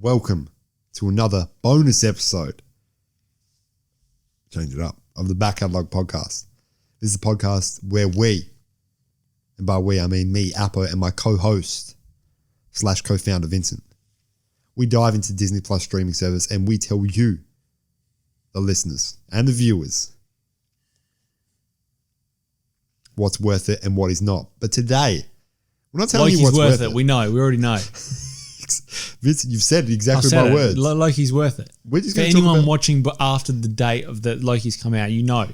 welcome to another bonus episode. Change it up of the Back Catalogue podcast. This is a podcast where we, and by we I mean me, Apo, and my co-host / co-founder Vincent, we dive into Disney Plus streaming service and we tell you, the listeners and the viewers, what's worth it and what is not. But today, we're not telling you what's worth it. We know. We already know. Vincent, you've said exactly my words. Loki's worth it. We're just For anyone watching but after the date of the Loki's come out, you know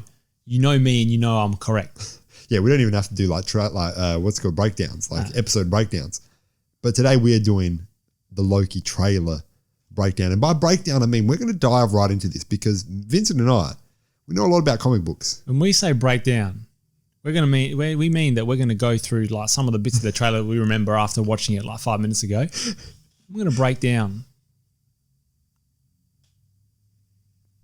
me and you know I'm correct. Yeah, we don't even have to do what's it called, breakdowns, episode breakdowns. But today we are doing the Loki trailer breakdown. And by breakdown, I mean we're going to dive right into this because Vincent and I, we know a lot about comic books. When we say breakdown, we mean that we're going to go through like some of the bits of the trailer we remember after watching it like 5 minutes ago. I'm going to break down.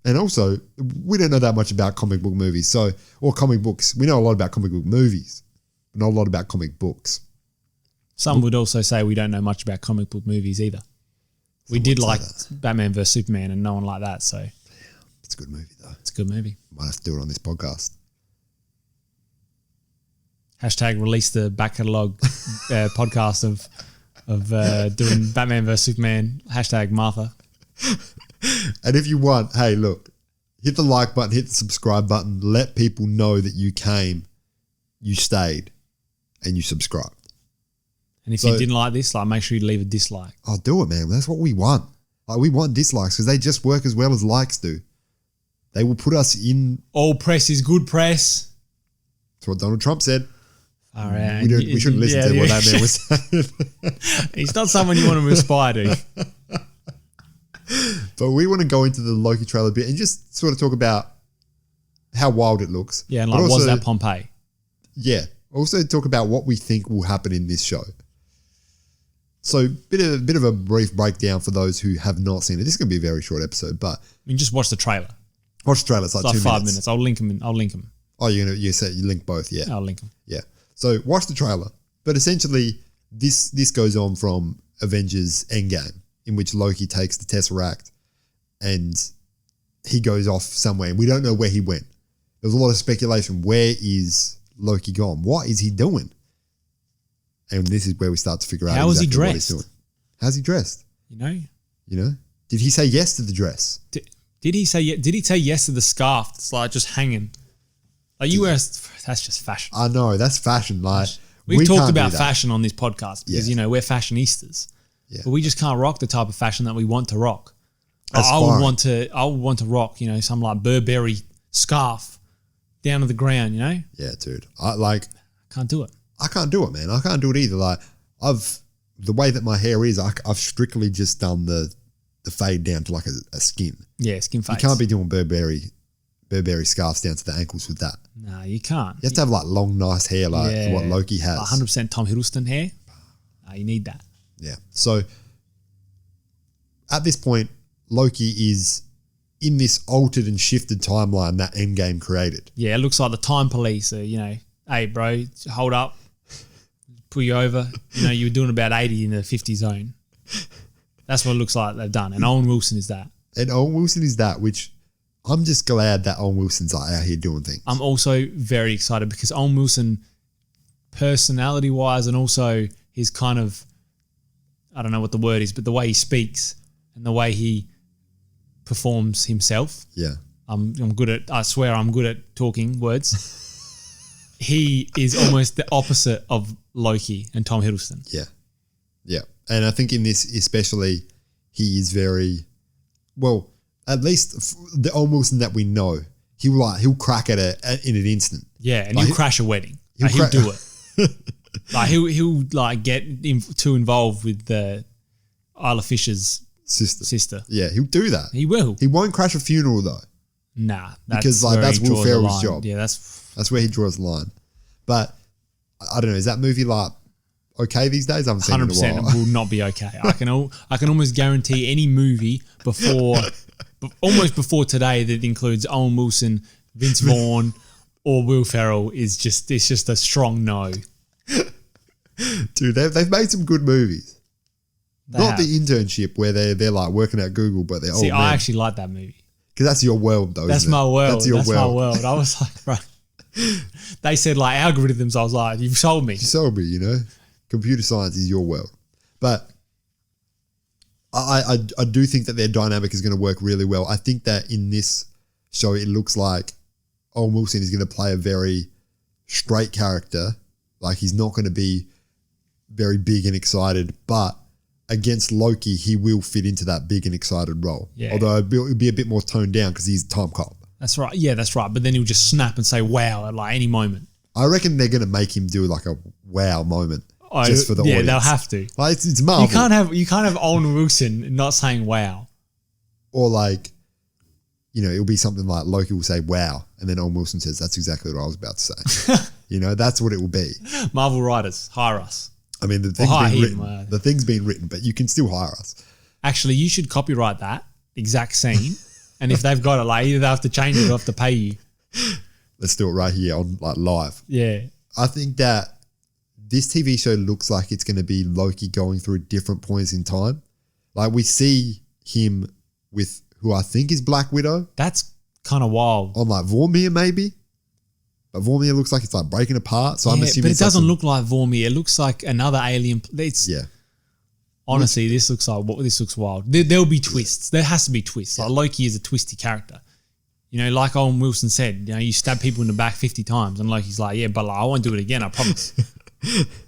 And also, we don't know that much about comic book movies, or comic books. We know a lot about comic book movies, but not a lot about comic books. Some would also say we don't know much about comic book movies either. We did like Batman vs Superman and no one like that, so. It's a good movie though. It's a good movie. Might have to do it on this podcast. Hashtag release the Back Catalogue podcast of doing Batman vs Superman. Hashtag Martha. And if you want, hey, look, hit the like button, hit the subscribe button. Let people know that you came, you stayed, and you subscribed. And if you didn't like this, make sure you leave a dislike. I'll do it, man. That's what we want. We want dislikes because they just work as well as likes do. They will put us in. All press is good press. That's what Donald Trump said. All right. We shouldn't listen to what that man was saying. He's not someone you want to aspire to. But we want to go into the Loki trailer a bit and just sort of talk about how wild it looks. Yeah, and was that Pompeii? Yeah. Also talk about what we think will happen in this show. So bit of a brief breakdown for those who have not seen it. This is going to be a very short episode, but just watch the trailer. Watch the trailer. It's like 2 minutes. 5 minutes. I'll link them. Oh, you said you link both, yeah. I'll link them. Yeah. So watch the trailer. But essentially, this goes on from Avengers Endgame, in which Loki takes the Tesseract and he goes off somewhere. And we don't know where he went. There's a lot of speculation. Where is Loki gone? What is he doing? And this is where we start to figure out how exactly is he dressed? What he's doing. How's he dressed? You know? Did he say yes to the dress? Did he say yes to the scarf that's just hanging? That's just fashion. I know, that's fashion. We've talked about fashion on this podcast because, we're fashionistas. Yeah. But we just can't rock the type of fashion that we want to rock. I would want to rock, some Burberry scarf down to the ground, Yeah, dude. I can't do it. I can't do it, man. I can't do it either. The way that my hair is, I've strictly just done the fade down to a skin. Yeah, skin fades. You can't be doing Burberry scarves down to the ankles with that. No, you can't. You have to have long, nice hair what Loki has. 100% Tom Hiddleston hair. You need that. Yeah. So at this point, Loki is in this altered and shifted timeline that Endgame created. Yeah, it looks like the time police are, hey, bro, hold up, pull you over. You were doing about 80 in the 50 zone. That's what it looks like they've done. And Owen Wilson is that. Which I'm just glad that Owen Wilson's out here doing things. I'm also very excited because Owen Wilson, personality-wise and also his kind of, I don't know what the word is, but the way he speaks and the way he performs himself. Yeah. I swear I'm good at talking words. He is almost the opposite of Loki and Tom Hiddleston. Yeah. Yeah. And I think in this especially, he is very, well, at least the Owen Wilson that we know, he'll crack at it in an instant. Yeah, and he'll crash a wedding. He'll do it. He'll get too involved with the Isla Fisher's sister. Yeah, he'll do that. He will. He won't crash a funeral though. Nah, because that's Will Ferrell's job. Yeah, that's where he draws the line. But I don't know. Is that movie okay these days? I haven't seen it in a while. 100% will not be okay. I can almost guarantee any movie almost before today that includes Owen Wilson, Vince Vaughn, or Will Ferrell it's just a strong no. Dude, they've made some good movies. Not the internship where they're like working at Google, but they're See, old I men. actually like that movie. Because that's your world, though. That's isn't my it? world. That's your That's world. my world. I was like, bro. They said like algorithms. I was like, you've sold me. You sold me, you know. Computer science is your world, but I do think that their dynamic is going to work really well. I think that in this show, it looks like Owen Wilson is going to play a very straight character. Like he's not going to be very big and excited, but against Loki, he will fit into that big and excited role. Yeah. Although it'll be a bit more toned down because he's time cop. That's right. Yeah, that's right. But then he'll just snap and say wow at like any moment. I reckon they're going to make him do like a wow moment just for the audience. Yeah, they'll have to. Like it's Marvel. You can't have Owen Wilson not saying wow. Or like, you know, it'll be something like Loki will say wow, and then Owen Wilson says, that's exactly what I was about to say. You know, that's what it will be. Marvel writers, hire us. I mean, the thing's been written, but you can still hire us. Actually, you should copyright that exact scene, and if they've got it, like either they have to change it or they have to pay you. Let's do it right here on like live. Yeah. I think that this TV show looks like it's going to be Loki going through different points in time. Like we see him with who I think is Black Widow. That's kind of wild. On like Vormir maybe. But Vormir looks like it's like breaking apart. So I'm assuming but it doesn't look like Vormir. It looks like another alien. Honestly, this looks wild. There'll be twists. There has to be twists. Like Loki is a twisty character. You know, like Owen Wilson said, you know, you stab people in the back 50 times. And Loki's like, yeah, but like, I won't do it again, I promise.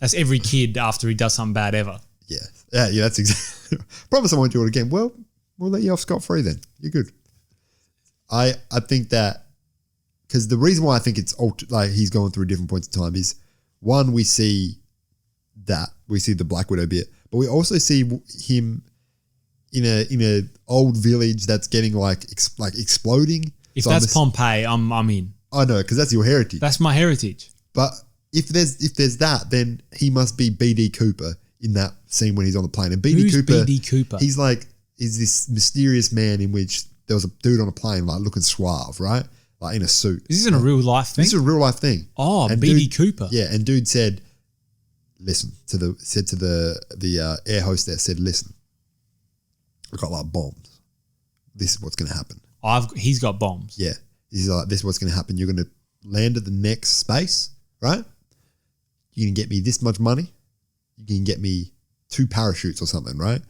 That's every kid after he does something bad ever. Yeah. Yeah, that's exactly. Promise I won't do it again. Well, we'll let you off scot-free then. You're good. I think that, because the reason why I think it's like he's going through different points in time is, one, we see the Black Widow bit, but we also see him in a old village that's getting like exploding. If so that's Pompeii, I'm in. I know, because that's your heritage. That's my heritage. But if there's that, then he must be BD Cooper in that scene when he's on the plane. And Who's BD Cooper? He's like, is this mysterious man in which there was a dude on a plane like looking suave, right? Like in a suit. Is this a real life thing? This is a real life thing. Oh, and BD Cooper. Yeah, and dude said, to the air hostess, said, listen, I've got like bombs. This is what's going to happen. He's got bombs. Yeah. He's like, this is what's going to happen. You're going to land at the next space, right? You can get me this much money. You can get me 2 parachutes or something, right?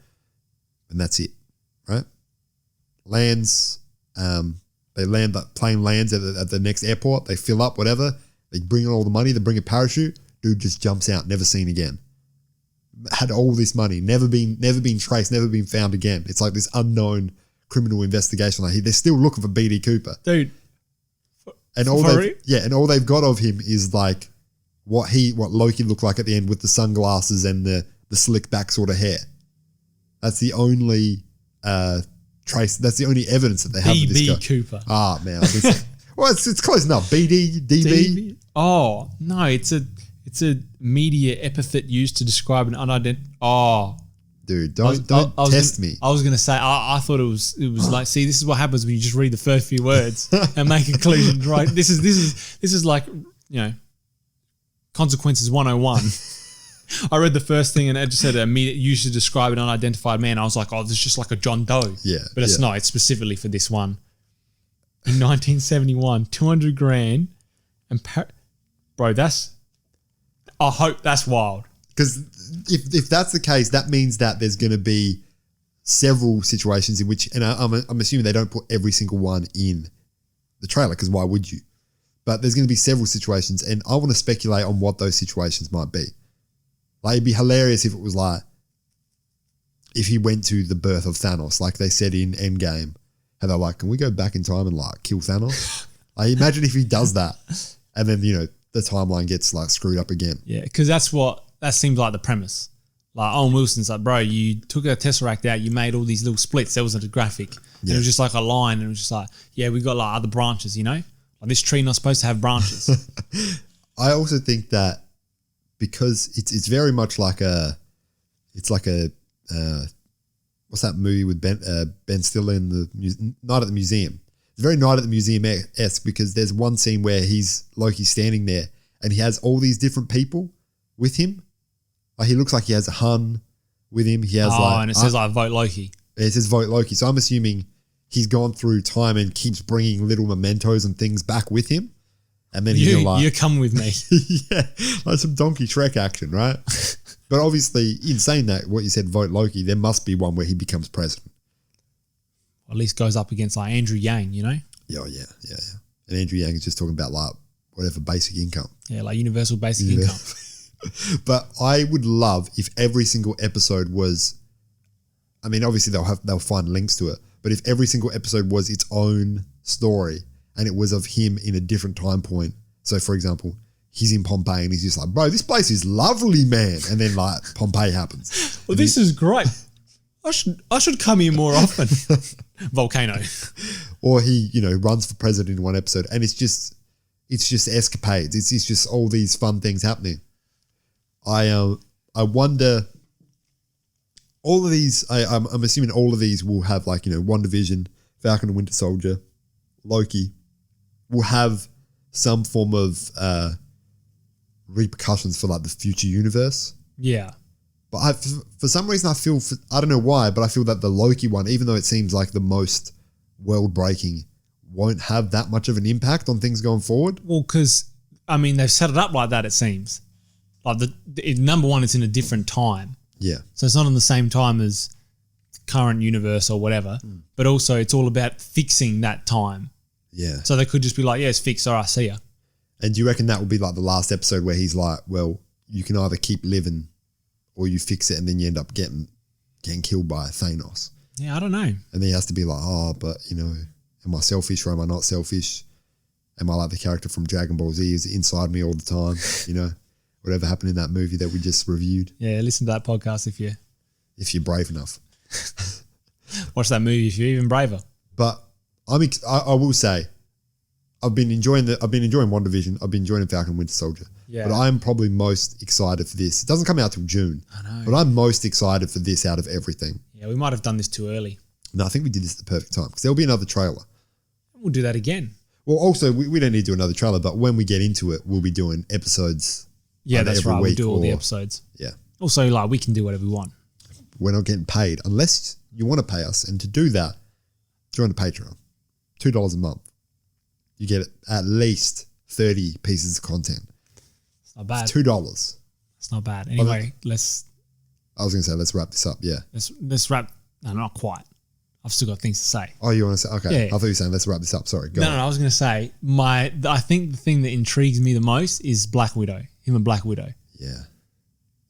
And that's it, right? Lands, the plane lands at the next airport. They fill up, whatever. They bring in all the money. They bring a parachute. Dude just jumps out, never seen again. Had all this money, never been traced, never been found again. It's like this unknown criminal investigation. Like they're still looking for BD Cooper, dude. And all they've got of him is like what Loki looked like at the end with the sunglasses and the slick back sort of hair. That's the only trace. That's the only evidence that they have of this guy. BB Cooper. Ah man, well it's close enough. BD, DB. Oh no, it's a media epithet used to describe an unidentified. Oh, dude, don't test me. I was gonna say I thought it was like, see, this is what happens when you just read the first few words and make conclusions. Right? This is like, you know, consequences 101. I read the first thing and it just said used to describe an unidentified man. I was like, oh, this is just like a John Doe. Yeah, but it's not. It's specifically for this one. In 1971, 200 grand, and bro, I hope that's wild. Because if that's the case, that means that there's going to be several situations in which, and I'm assuming they don't put every single one in the trailer, because why would you? But there's going to be several situations, and I want to speculate on what those situations might be. Like, it'd be hilarious if it was like, if he went to the birth of Thanos, like they said in Endgame, and they're like, can we go back in time and like kill Thanos? Like, imagine if he does that, and then, you know, the timeline gets like screwed up again. Yeah, because that seems like the premise. Like Owen Wilson's like, bro, you took a Tesseract out, you made all these little splits. There wasn't a graphic. Yeah. It was just like a line, and it was just like, yeah, we got like other branches, you know? Like this tree not supposed to have branches. I also think that because it's very much like what's that movie with Ben Stiller in the Night at the Museum? It's very Night at the Museum-esque, because there's one scene where Loki's standing there and he has all these different people with him. Like he looks like he has a Hun, with him. He has and it says vote Loki. It says vote Loki. So I'm assuming he's gone through time and keeps bringing little mementos and things back with him. And then he's you come with me. yeah, like some Donkey Shrek action, right? But obviously, in saying that, what you said, vote Loki, there must be one where he becomes president. Or at least goes up against like Andrew Yang, you know? Yeah. And Andrew Yang is just talking about like whatever basic income. Yeah, like universal basic income. But I would love if every single episode was, I mean, obviously they'll find links to it, but if every single episode was its own story and it was of him in a different time point. So for example, he's in Pompeii and he's just like, bro, this place is lovely, man. And then like Pompeii happens. Well, this is great. I should come here more often. Volcano. Or he, runs for president in one episode and it's just escapades. It's just all these fun things happening. I wonder, all of these, I'm assuming all of these will have like, WandaVision, Falcon and Winter Soldier, Loki, will have some form of repercussions for like the future universe. Yeah. But for some reason, I don't know why, but I feel that the Loki one, even though it seems like the most world-breaking, won't have that much of an impact on things going forward. Well, because, they've set it up like that, it seems. Like, number one, it's in a different time. Yeah. So it's not in the same time as current universe or whatever, but also it's all about fixing that time. Yeah. So they could just be like, yeah, it's fixed, all right, see ya. And do you reckon that will be like the last episode where he's like, well, you can either keep living or you fix it and then you end up getting killed by Thanos? Yeah, I don't know. And then he has to be like, but, am I selfish or am I not selfish? Am I like the character from Dragon Ball Z is inside me all the time, Whatever happened in that movie that we just reviewed. Yeah, listen to that podcast if you're brave enough. Watch that movie if you're even braver. But I will say, I've been enjoying WandaVision. I've been enjoying Falcon and Winter Soldier. Yeah. But I'm probably most excited for this. It doesn't come out till June. I know. But I'm most excited for this out of everything. Yeah, we might have done this too early. No, I think we did this at the perfect time because there'll be another trailer. We'll do that again. Well, also, we don't need to do another trailer, but when we get into it, we'll be doing episodes. Yeah, that's every right. week We'll do all the episodes. Yeah. Also, like, we can do whatever we want. We're not getting paid unless you want to pay us. And to do that, join the Patreon. $2 a month. You get at least 30 pieces of content. It's not bad. It's $2. It's not bad. Anyway, I was going to say, let's wrap this up. Yeah. Let's wrap. No, not quite. I've still got things to say. Oh, you want to say? Okay. Yeah. I thought you were saying, let's wrap this up. Sorry. Go on. No, I was going to say, I think the thing that intrigues me the most is Black Widow. Him and Black Widow. Yeah.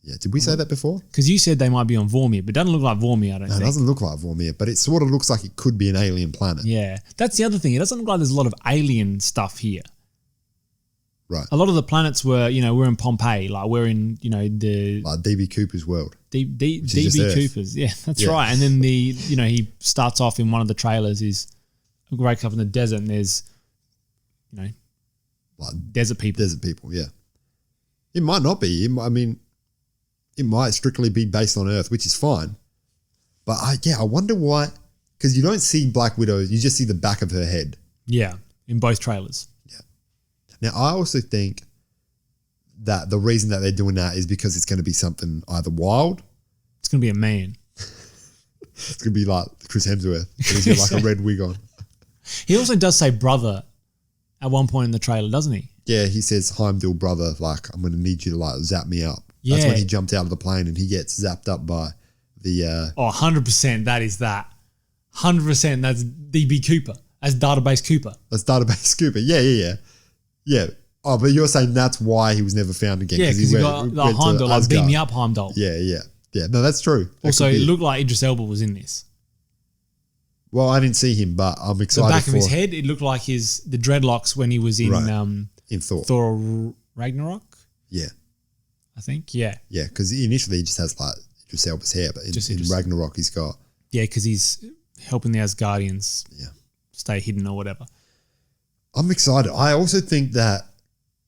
Yeah. Did we say that before? Because you said they might be on Vormir, but it doesn't look like Vormir, I don't No, think. it doesn't look like Vormir, but it sort of looks like it could be an alien planet. Yeah. That's the other thing. It doesn't look like there's a lot of alien stuff here. Right. A lot of the planets were, we're in Pompeii. Like, we're in, the... Like DB Cooper's world. DB Cooper's. Yeah, that's right. And then he starts off in one of the trailers is wake up in the desert and there's, like desert people. Desert people, yeah. It might not be. It might strictly be based on Earth, which is fine. But I wonder why, because you don't see Black Widow, you just see the back of her head. Yeah, in both trailers. Yeah. Now, I also think that the reason that they're doing that is because it's going to be something either wild. It's going to be a man. It's going to be like Chris Hemsworth. He's got like a red wig on. He also does say brother at one point in the trailer, doesn't he? Yeah, he says, Heimdall, brother, like, I'm going to need you to like zap me up. Yeah. That's when he jumped out of the plane and he gets zapped up by the... 100% that is that. 100% that's DB Cooper. That's Database Cooper. That's Database Cooper. Yeah. Yeah. Oh, but you're saying that's why he was never found again. Yeah, because he got the Heimdall, like beat me up Heimdall. Yeah. No, that's true. Also, it looked like Idris Elba was in this. Well, I didn't see him, but I'm excited. The back of his head, it looked like the dreadlocks when he was in Thor Ragnarok. Yeah, I think. Yeah, because initially he just has like Idris Elba's hair, but in Ragnarok he's got because he's helping the Asgardians. Yeah, stay hidden or whatever. I'm excited. I also think that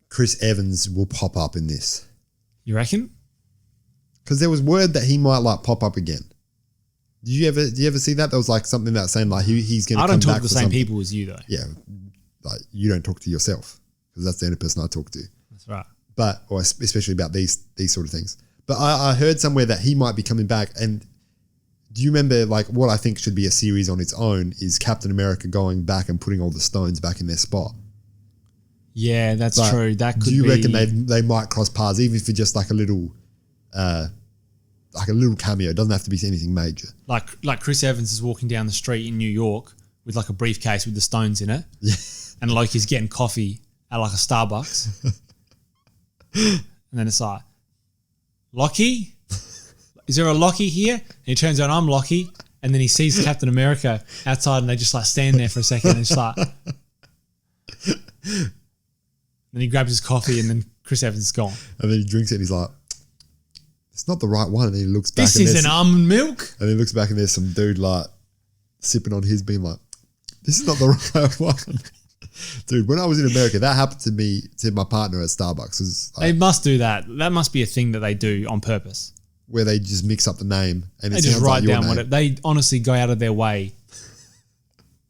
Chris Evans will pop up in this. You reckon? Because there was word that he might like pop up again. Did you ever see that? There was like something that saying like he's going to come back. I don't talk to the same people as you though. Yeah, like you don't talk to yourself because that's the only person I talk to. That's right. But or especially about these sort of things. But I heard somewhere that he might be coming back. And do you remember, like, what I think should be a series on its own is Captain America going back and putting all the stones back in their spot. Yeah, that's true. That could be. Do you reckon they might cross paths, even for just like a little cameo? It doesn't have to be anything major. Like Chris Evans is walking down the street in New York with like a briefcase with the stones in it. Yeah. And Loki's getting coffee at like a Starbucks. And then it's like, Loki? Is there a Loki here? And he turns around, I'm Loki. And then he sees Captain America outside and they just like stand there for a second and it's like... Then he grabs his coffee and then Chris Evans is gone. And then he drinks it and he's like, it's not the right one. And then he looks back. This isn't almond milk. And he looks back and there's some dude like sipping on his being like, this is not the right one. Dude, when I was in America, that happened to me, to my partner at Starbucks. They must do that. That must be a thing that they do on purpose. Where they just mix up the name and they just write down what they honestly go out of their way.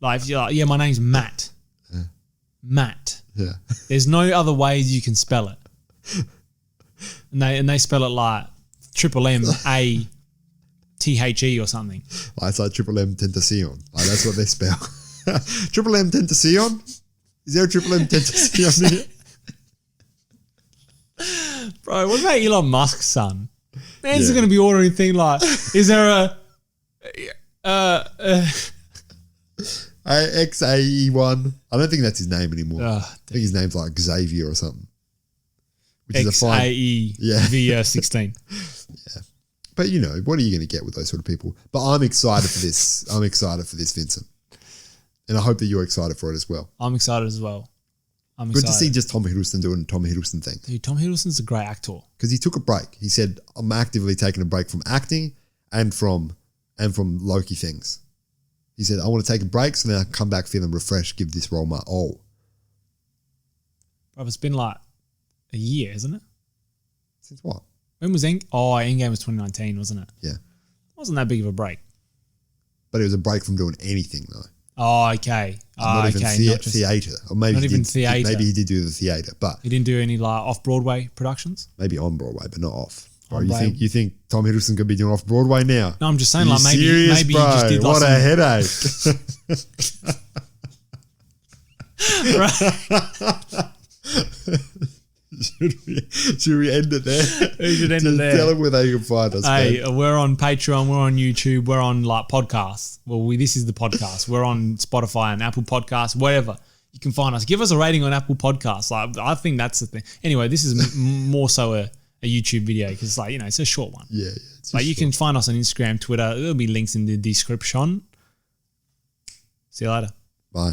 Like, if you're like, yeah, my name's Matt. Yeah. Matt. Yeah. There's no other ways you can spell it. And they spell it like MMATHE or something. Like it's like M Tentacion. Like that's what they spell. M Tentacion? Is there a M Tentacion here? Bro, what about Elon Musk's son? Man's going to be ordering things like, is there XAE1. I don't think that's his name anymore. I think his name's like Xavier or something. Which XAEV16. Yeah. But you know, what are you going to get with those sort of people? But I'm excited for this. I'm excited for this, Vincent. And I hope that you're excited for it as well. I'm excited as well. Good to see just Tom Hiddleston doing Tom Hiddleston thing. Dude, Tom Hiddleston's a great actor. Because he took a break. He said, I'm actively taking a break from acting and from Loki things. He said, I want to take a break so then I come back feeling refreshed, give this role my all. Bro, it's been like a year, isn't it? Since what? When was Endgame was 2019, wasn't it? Yeah. It wasn't that big of a break. But it was a break from doing anything though. Oh, okay. Not even theatre. Or maybe not even theatre. Maybe he did do the theatre, but he didn't do any like off-Broadway productions? Maybe on Broadway, but not off. Bro, you think Tom Hiddleston could be doing off Broadway now? No, I'm just saying, like maybe serious, he bro? just did what a headache. Should we end it there? We should end it there. Tell them where they can find us. Hey, we're on Patreon, we're on YouTube, we're on like podcasts. Well, this is the podcast. We're on Spotify and Apple Podcasts, wherever you can find us. Give us a rating on Apple Podcasts. Like, I think that's the thing. Anyway, this is more so a YouTube video because, like, you know, it's a short one. Yeah. Like, you can find us on Instagram, Twitter. There'll be links in the description. See you later. Bye.